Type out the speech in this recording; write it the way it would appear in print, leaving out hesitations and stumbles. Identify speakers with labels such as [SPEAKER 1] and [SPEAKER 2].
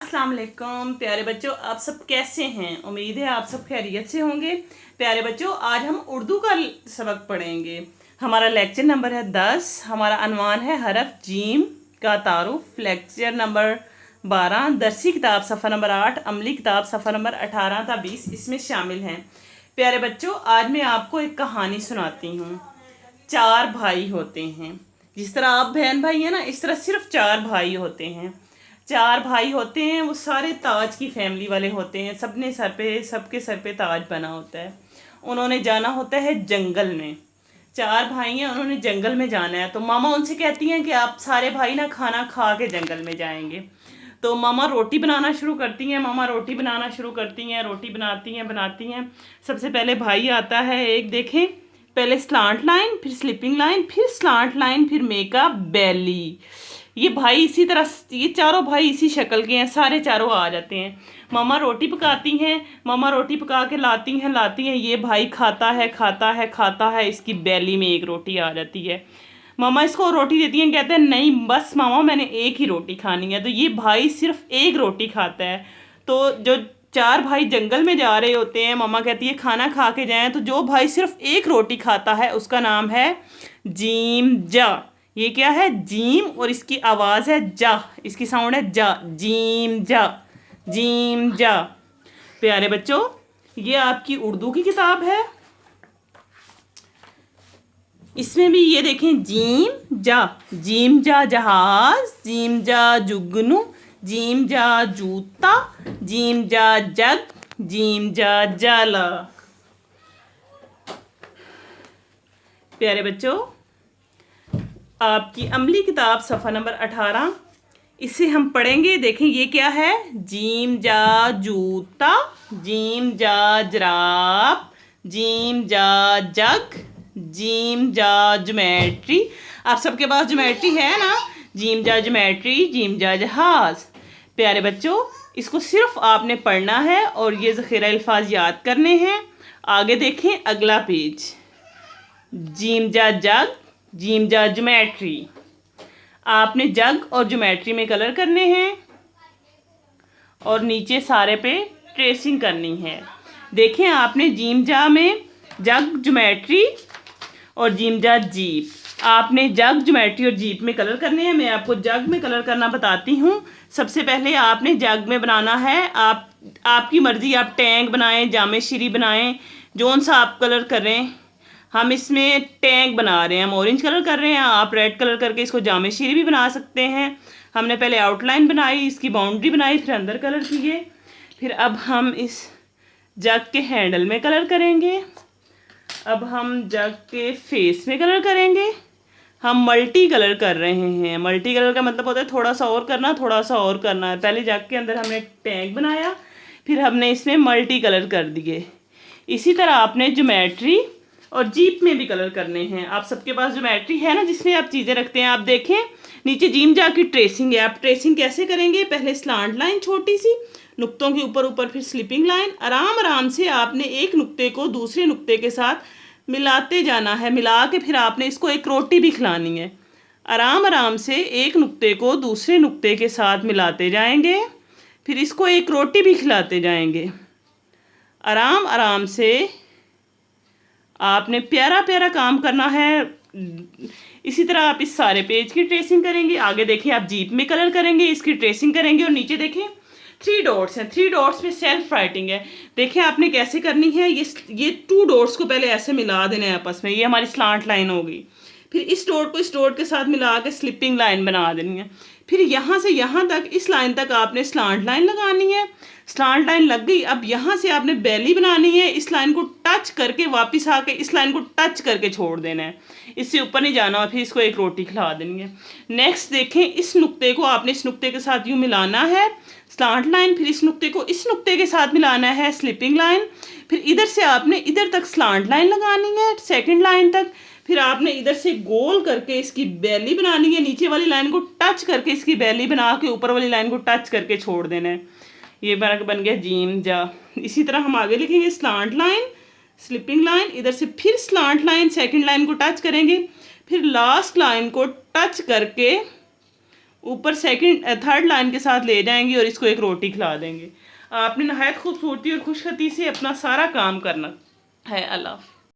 [SPEAKER 1] अस्सलाम वालेकुम प्यारे बच्चों, आप सब कैसे हैं। उम्मीद है आप सब खैरियत से होंगे। प्यारे बच्चों, आज हम उर्दू का सबक पढ़ेंगे। हमारा लेक्चर नंबर है 10। हमारा अनवान है हरफ जीम का तारुफ। लेक्चर नंबर 12 दरसी किताब सफ़ा नंबर 8, अमली किताब सफ़ा नंबर 18 था 20 इसमें शामिल हैं। प्यारे बच्चों, आज मैं आपको एक कहानी सुनाती हूँ। 4 भाई होते हैं। जिस तरह आप बहन भाई हैं ना, इस तरह सिर्फ 4 भाई होते हैं। 4 भाई होते हैं, वो सारे ताज की फैमिली वाले होते हैं। सबके सर पे ताज बना होता है। उन्होंने जाना होता है जंगल में। 4 भाई हैं, उन्होंने जंगल में जाना है। तो मामा उनसे कहती हैं कि आप सारे भाई ना खाना खा के जंगल में जाएंगे। तो मामा रोटी बनाना शुरू करती हैं। रोटी बनाती हैं। सबसे पहले भाई आता है एक, देखें, पहले स्लांट लाइन, फिर स्लिपिंग लाइन, फिर स्लांट लाइन, फिर मेकअप बेली। ये भाई इसी तरह, ये चारों भाई इसी शक्ल के हैं। सारे चारों आ जाते हैं। मामा रोटी पका के लाती हैं। ये भाई खाता है। इसकी बेली में एक रोटी आ जाती है। मामा इसको रोटी देती हैं। कहते हैं नहीं बस मामा, मैंने एक ही रोटी खानी है। तो ये भाई सिर्फ एक रोटी खाता है। तो जो 4 भाई जंगल में जा रहे होते हैं, मामा कहती है खाना खा के जाएं। तो जो भाई सिर्फ एक रोटी खाता है उसका नाम है जीम जा। ये क्या है? जीम, और इसकी आवाज़ है जा। इसकी साउंड है जा। जीम जा, जीम जा। प्यारे बच्चों, ये आपकी उर्दू की किताब है। इसमें भी ये देखें, जीम जा जहाज, जीम जा जुगनू, जीम जा जूता, जीम जा जग, जीम जा जाला। प्यारे बच्चों, आपकी अमली किताब सफ़ा नंबर 18, इसे हम पढ़ेंगे। देखें ये क्या है? जीम जा जूता, जीम जा जराब, जीम जा जग, जीम जा ज्योमेट्री। आप सबके पास ज्योमेट्री है ना? जीम जा ज्योमेट्री, जीम जा जहाज। प्यारे बच्चों, इसको सिर्फ आपने पढ़ना है और ये ज़ख़ीरा अल्फाज याद करने हैं। आगे देखें अगला पेज। जीम जा जग, जीम जा ज्योमेट्री। आपने जग और ज्योमेट्री में कलर करने हैं और नीचे सारे पे ट्रेसिंग करनी है। देखें, आपने जीम जा में जग, ज्योमेट्री और जीम जा जीप। आपने जग, ज्योमेट्री और जीप में कलर करने हैं। मैं आपको जग में कलर करना बताती हूँ। सबसे पहले आपने जग में बनाना है। आपकी मर्ज़ी, आप टैंक बनाएं, जामेश्री बनाएं, जौन सा आप कलर करें। हम इसमें टैंक बना रहे हैं, हम ऑरेंज कलर कर रहे हैं। आप रेड कलर करके इसको जामेश्री भी बना सकते हैं। हमने पहले आउटलाइन बनाई, इसकी बाउंड्री बनाई, फिर अंदर कलर किए। फिर अब हम इस जग के हैंडल में कलर करेंगे। अब हम जग के फेस में कलर करेंगे। हम मल्टी कलर कर रहे हैं। मल्टी कलर का मतलब होता है थोड़ा सा और करना, थोड़ा सा और करना है। पहले जग के अंदर हमने टैंक बनाया, फिर हमने इसमें मल्टी कलर कर दिए। इसी तरह आपने ज्योमेट्री और जीप में भी कलर करने हैं। आप सबके पास ज्योमेट्री है ना, जिसमें आप चीज़ें रखते हैं। आप देखें नीचे जीम जा की ट्रेसिंग है। आप ट्रेसिंग कैसे करेंगे? पहले स्लांट लाइन छोटी सी, नुक्तों के ऊपर फिर स्लिपिंग लाइन। आराम से आपने एक नुक्ते को दूसरे नुक्ते के साथ मिलाते जाना है। मिला के फिर आपने इसको एक रोटी भी खिलानी है। आराम से एक नुक्ते को दूसरे नुक्ते के साथ मिलाते जाएंगे, फिर इसको एक रोटी भी खिलाते जाएंगे। आराम से आपने प्यारा प्यारा काम करना है। इसी तरह आप इस सारे पेज की ट्रेसिंग करेंगे। आगे देखिए, आप जीप में कलर करेंगे, इसकी ट्रेसिंग करेंगे। और नीचे देखें 3 डॉट्स हैं। 3 डॉट्स में सेल्फ राइटिंग है। देखें आपने कैसे करनी है। ये 2 डॉट्स को पहले ऐसे मिला देना है आपस में। ये हमारी स्लांट लाइन होगी। फिर इस डॉट को इस डॉट के साथ मिला के स्लिपिंग लाइन बना देनी है। फिर यहाँ से यहाँ तक, इस लाइन तक आपने स्लांट लाइन लगानी है। स्लांट लाइन लग गई। अब यहाँ से आपने बेली बनानी है। इस लाइन को टच करके वापस आके इस लाइन को टच करके छोड़ देना है। इससे ऊपर नहीं जाना। और फिर इसको एक रोटी खिला देनी है। नेक्स्ट देखें, इस नुक्ते को आपने इस नुक्ते के साथ यूँ मिलाना है, स्लांट लाइन। फिर इस नुक्ते को इस नुक्ते के साथ मिलाना है, स्लिपिंग लाइन। फिर इधर से आपने इधर तक स्लांट लाइन लगानी है, सेकंड लाइन तक। फिर आपने इधर से गोल करके इसकी बेली बनानी है। नीचे वाली लाइन को टच करके इसकी बेली बना के ऊपर वाली लाइन को टच करके छोड़ देना है। ये बन गया जीम जा। इसी तरह हम आगे लिखेंगे स्लांट लाइन, स्लिपिंग लाइन, इधर से फिर स्लांट लाइन, सेकंड लाइन को टच करेंगे, फिर लास्ट लाइन को टच करके ऊपर थर्ड लाइन के साथ ले जाएंगे और इसको एक रोटी खिला देंगे। आपने नहायत खूबसूरती और खुशखती से अपना सारा काम करना है। अल्लाह।